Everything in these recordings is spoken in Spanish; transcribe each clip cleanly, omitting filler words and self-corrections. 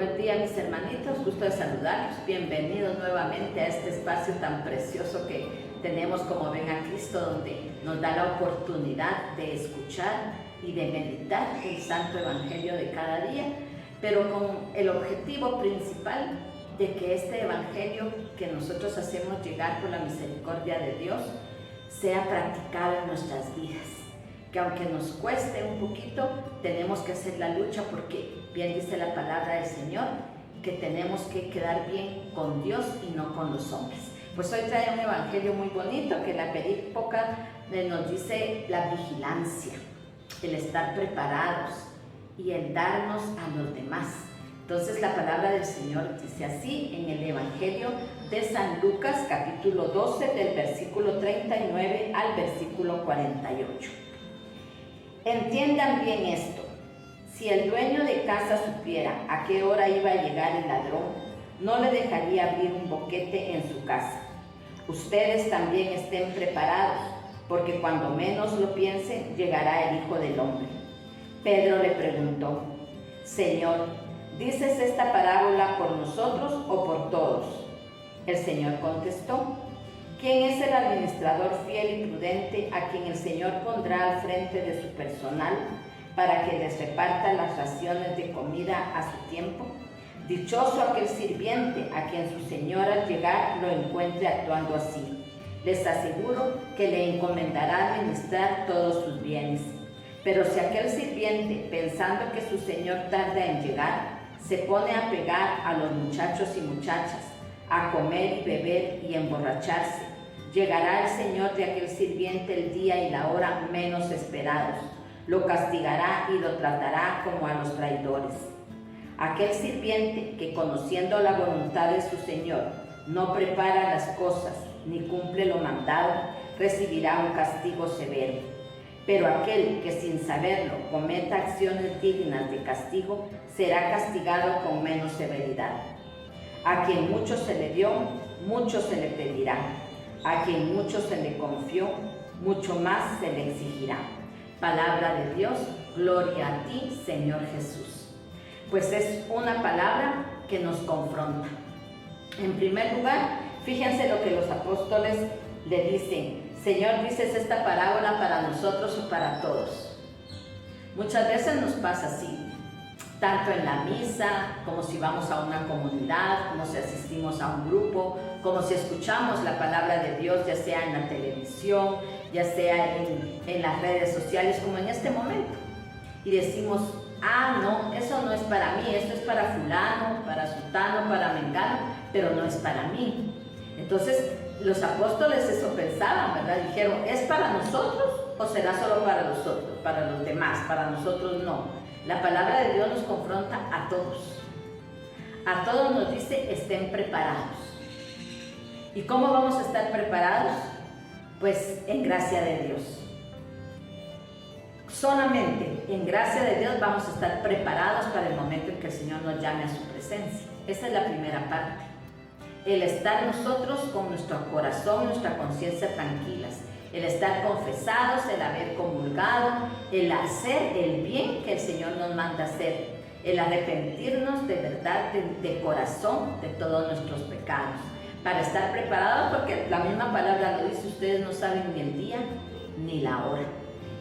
Buen día mis hermanitos, gusto de saludarlos, bienvenidos nuevamente a este espacio tan precioso que tenemos como Ven a Cristo, donde nos da la oportunidad de escuchar y de meditar el Santo Evangelio de cada día, pero con el objetivo principal de que este Evangelio que nosotros hacemos llegar por la misericordia de Dios sea practicado en nuestras vidas. Que aunque nos cueste un poquito, tenemos que hacer la lucha porque bien dice la palabra del Señor que tenemos que quedar bien con Dios y no con los hombres. Pues hoy trae un evangelio muy bonito que la perícopa nos dice la vigilancia, el estar preparados y el darnos a los demás. Entonces la palabra del Señor dice así en el evangelio de San Lucas capítulo 12 del versículo 39 al versículo 48. Entiendan bien esto, si el dueño de casa supiera a qué hora iba a llegar el ladrón, no le dejaría abrir un boquete en su casa. Ustedes también estén preparados, porque cuando menos lo piensen, llegará el Hijo del Hombre. Pedro le preguntó, Señor, ¿dices esta parábola por nosotros o por todos? El Señor contestó, ¿quién es el administrador fiel y prudente a quien el Señor pondrá al frente de su personal para que les reparta las raciones de comida a su tiempo? Dichoso aquel sirviente a quien su señor al llegar lo encuentre actuando así. Les aseguro que le encomendará administrar todos sus bienes. Pero si aquel sirviente, pensando que su señor tarda en llegar, se pone a pegar a los muchachos y muchachas, a comer y beber y emborracharse, llegará el Señor de aquel sirviente el día y la hora menos esperados. Lo castigará y lo tratará como a los traidores. Aquel sirviente que, conociendo la voluntad de su Señor, no prepara las cosas ni cumple lo mandado, recibirá un castigo severo. Pero aquel que sin saberlo cometa acciones dignas de castigo, será castigado con menos severidad. A quien mucho se le dio, mucho se le pedirá. A quien mucho se le confió, mucho más se le exigirá. Palabra de Dios, gloria a ti, Señor Jesús. Pues es una palabra que nos confronta. En primer lugar, fíjense lo que los apóstoles le dicen. Señor, ¿dices esta parábola para nosotros o para todos? Muchas veces nos pasa así. Tanto en la misa, como si vamos a una comunidad, como si asistimos a un grupo, como si escuchamos la palabra de Dios, ya sea en la televisión, ya sea en las redes sociales, como en este momento. Y decimos, no, eso no es para mí, eso es para fulano, para sultano, para mengano, pero no es para mí. Entonces, los apóstoles eso pensaban, ¿verdad? Dijeron, ¿es para nosotros o será solo para nosotros, para los demás? Para nosotros no. La palabra de Dios nos confronta a todos. A todos nos dice, estén preparados. ¿Y cómo vamos a estar preparados? Pues en gracia de Dios. Solamente en gracia de Dios vamos a estar preparados para el momento en que el Señor nos llame a su presencia. Esa es la primera parte. El estar nosotros con nuestro corazón, nuestra conciencia tranquilas. El estar confesados, el haber comulgado, el hacer el bien que el Señor nos manda hacer, el arrepentirnos de verdad, de corazón, de todos nuestros pecados, para estar preparados, porque la misma palabra lo dice, ustedes no saben ni el día ni la hora.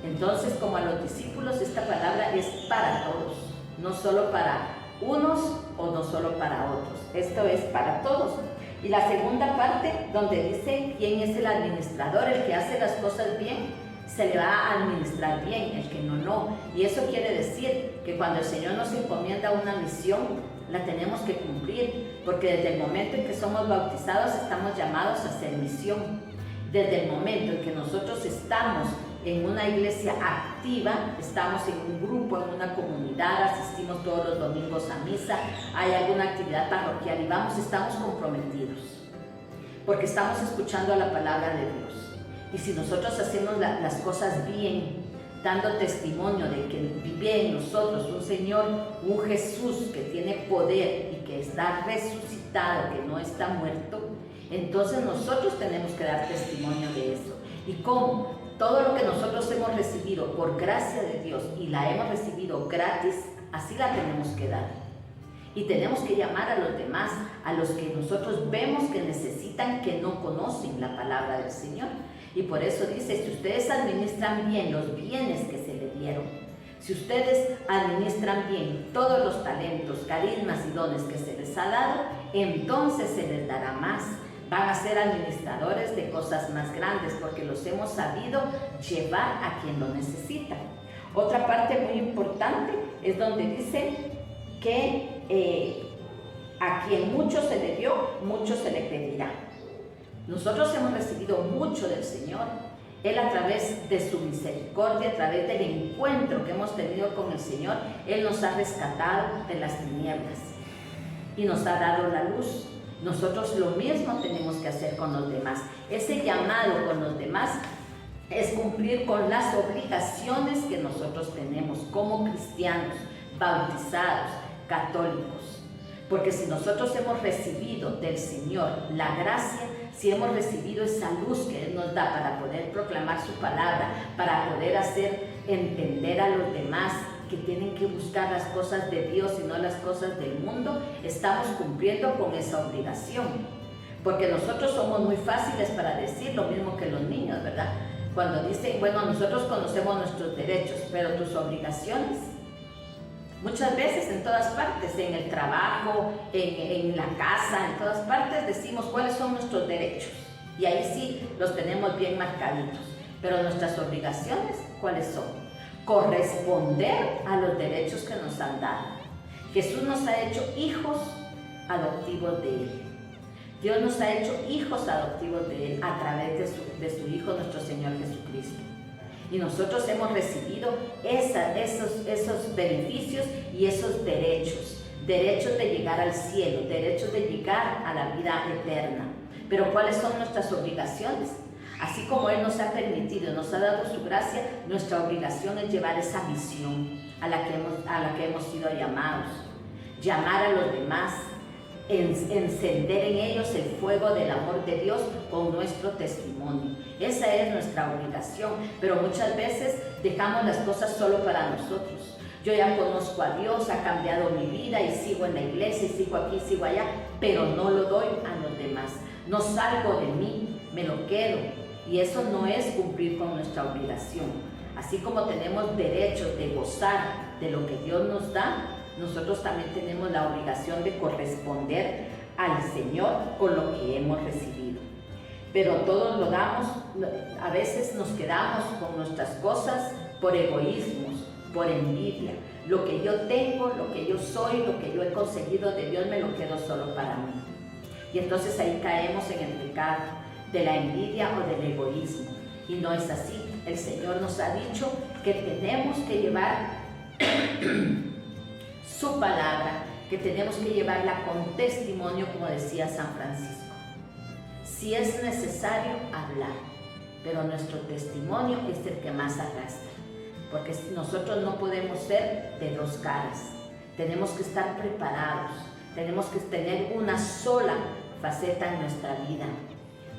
Entonces, como a los discípulos, esta palabra es para todos, no solo para unos o no solo para otros, esto es para todos. Y la segunda parte, donde dice quién es el administrador, el que hace las cosas bien, se le va a administrar bien, el que no, no. Y eso quiere decir que cuando el Señor nos encomienda una misión, la tenemos que cumplir, porque desde el momento en que somos bautizados estamos llamados a hacer misión. Desde el momento en que nosotros estamos en una iglesia activa, estamos en un grupo, en una comunidad, asistimos todos los domingos a misa, hay alguna actividad parroquial y vamos, estamos comprometidos, porque estamos escuchando la palabra de Dios. Y si nosotros hacemos las cosas bien, dando testimonio de que vive en nosotros un Señor, un Jesús que tiene poder y que está resucitado, que no está muerto, entonces nosotros tenemos que dar testimonio de eso. ¿Y cómo? Todo lo que nosotros hemos recibido por gracia de Dios y la hemos recibido gratis, así la tenemos que dar. Y tenemos que llamar a los demás, a los que nosotros vemos que necesitan, que no conocen la palabra del Señor. Y por eso dice, si ustedes administran bien los bienes que se le dieron, si ustedes administran bien todos los talentos, carismas y dones que se les ha dado, entonces se les dará más. Van a ser administradores de cosas más grandes porque los hemos sabido llevar a quien lo necesita. Otra parte muy importante es donde dice que a quien mucho se le dio, mucho se le pedirá. Nosotros hemos recibido mucho del Señor. Él, a través de su misericordia, a través del encuentro que hemos tenido con el Señor, Él nos ha rescatado de las tinieblas y nos ha dado la luz. Nosotros lo mismo tenemos que hacer con los demás. Ese llamado con los demás es cumplir con las obligaciones que nosotros tenemos como cristianos, bautizados, católicos. Porque si nosotros hemos recibido del Señor la gracia, si hemos recibido esa luz que Él nos da para poder proclamar su palabra, para poder hacer entender a los demás que tienen que buscar las cosas de Dios y no las cosas del mundo, estamos cumpliendo con esa obligación. Porque nosotros somos muy fáciles para decir lo mismo que los niños, ¿verdad? Cuando dicen, bueno, nosotros conocemos nuestros derechos, pero tus obligaciones. Muchas veces en todas partes, en el trabajo, en la casa, en todas partes decimos cuáles son nuestros derechos. Y ahí sí los tenemos bien marcaditos. Pero nuestras obligaciones, ¿cuáles son? Corresponder a los derechos que nos han dado. Jesús nos ha hecho hijos adoptivos de Él. Dios nos ha hecho hijos adoptivos de Él a través de su Hijo, nuestro Señor Jesucristo. Y nosotros hemos recibido esos beneficios y esos derechos. Derechos de llegar al cielo, derechos de llegar a la vida eterna. Pero ¿cuáles son nuestras obligaciones? Así como Él nos ha permitido, nos ha dado su gracia, nuestra obligación es llevar esa misión a la que hemos sido llamados. Llamar a los demás, encender en ellos el fuego del amor de Dios con nuestro testimonio. Esa es nuestra obligación, pero muchas veces dejamos las cosas solo para nosotros. Yo ya conozco a Dios, ha cambiado mi vida y sigo en la iglesia y sigo aquí, sigo allá, pero no lo doy a los demás. No salgo de mí, me lo quedo. Y eso no es cumplir con nuestra obligación. Así como tenemos derecho de gozar de lo que Dios nos da, nosotros también tenemos la obligación de corresponder al Señor con lo que hemos recibido. Pero todos lo damos, a veces nos quedamos con nuestras cosas por egoísmos, por envidia. Lo que yo tengo, lo que yo soy, lo que yo he conseguido de Dios, me lo quedo solo para mí. Y entonces ahí caemos en el pecado de la envidia o del egoísmo. Y no es así. El Señor nos ha dicho que tenemos que llevar su palabra, que tenemos que llevarla con testimonio, como decía San Francisco. Si es necesario hablar, pero nuestro testimonio es el que más arrastra, porque nosotros no podemos ser de dos caras. Tenemos que estar preparados, tenemos que tener una sola faceta en nuestra vida,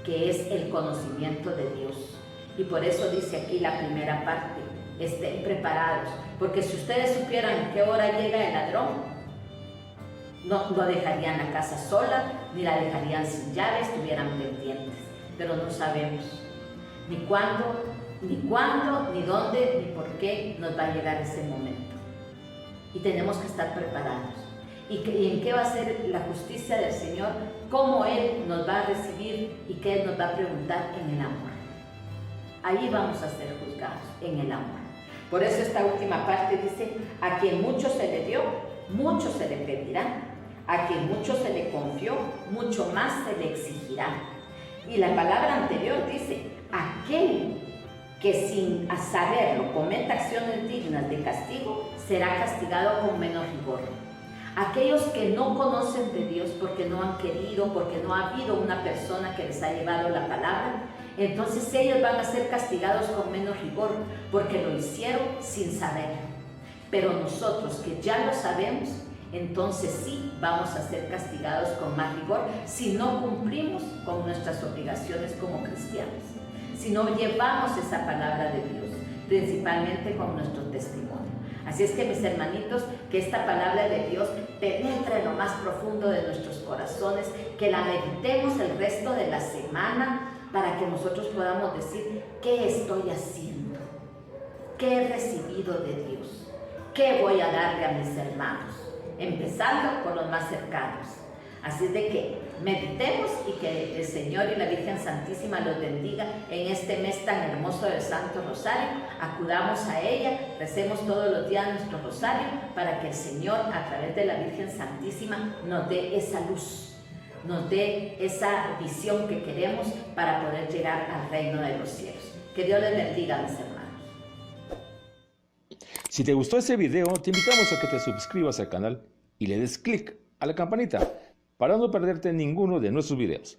que es el conocimiento de Dios. Y por eso dice aquí la primera parte, estén preparados, porque si ustedes supieran qué hora llega el ladrón, no dejarían la casa sola, ni la dejarían sin llave, estuvieran pendientes. Pero no sabemos ni cuándo, ni dónde, ni por qué nos va a llegar ese momento. Y tenemos que estar preparados. ¿Y en qué va a ser la justicia del Señor? ¿Cómo Él nos va a recibir y qué Él nos va a preguntar? En el amor. Ahí vamos a ser juzgados, en el amor. Por eso esta última parte dice, a quien mucho se le dio, mucho se le pedirá. A quien mucho se le confió, mucho más se le exigirá. Y la palabra anterior dice, aquel que sin saberlo cometa acciones dignas de castigo, será castigado con menos rigor. Aquellos que no conocen de Dios porque no han querido, porque no ha habido una persona que les ha llevado la palabra, entonces ellos van a ser castigados con menos rigor, porque lo hicieron sin saber. Pero nosotros que ya lo sabemos, entonces sí vamos a ser castigados con más rigor si no cumplimos con nuestras obligaciones como cristianos, si no llevamos esa palabra de Dios, principalmente con nuestro testimonio. Así es que, mis hermanitos, que esta palabra de Dios penetre en lo más profundo de nuestros corazones, que la meditemos el resto de la semana para que nosotros podamos decir: ¿qué estoy haciendo? ¿Qué he recibido de Dios? ¿Qué voy a darle a mis hermanos? Empezando por los más cercanos. Así de que meditemos y que el Señor y la Virgen Santísima los bendiga en este mes tan hermoso del Santo Rosario. Acudamos a ella, recemos todos los días nuestro rosario para que el Señor, a través de la Virgen Santísima, nos dé esa luz, nos dé esa visión que queremos para poder llegar al reino de los cielos. Que Dios les bendiga, mis hermanos. Si te gustó este video, te invitamos a que te suscribas al canal y le des clic a la campanita para no perderte ninguno de nuestros videos.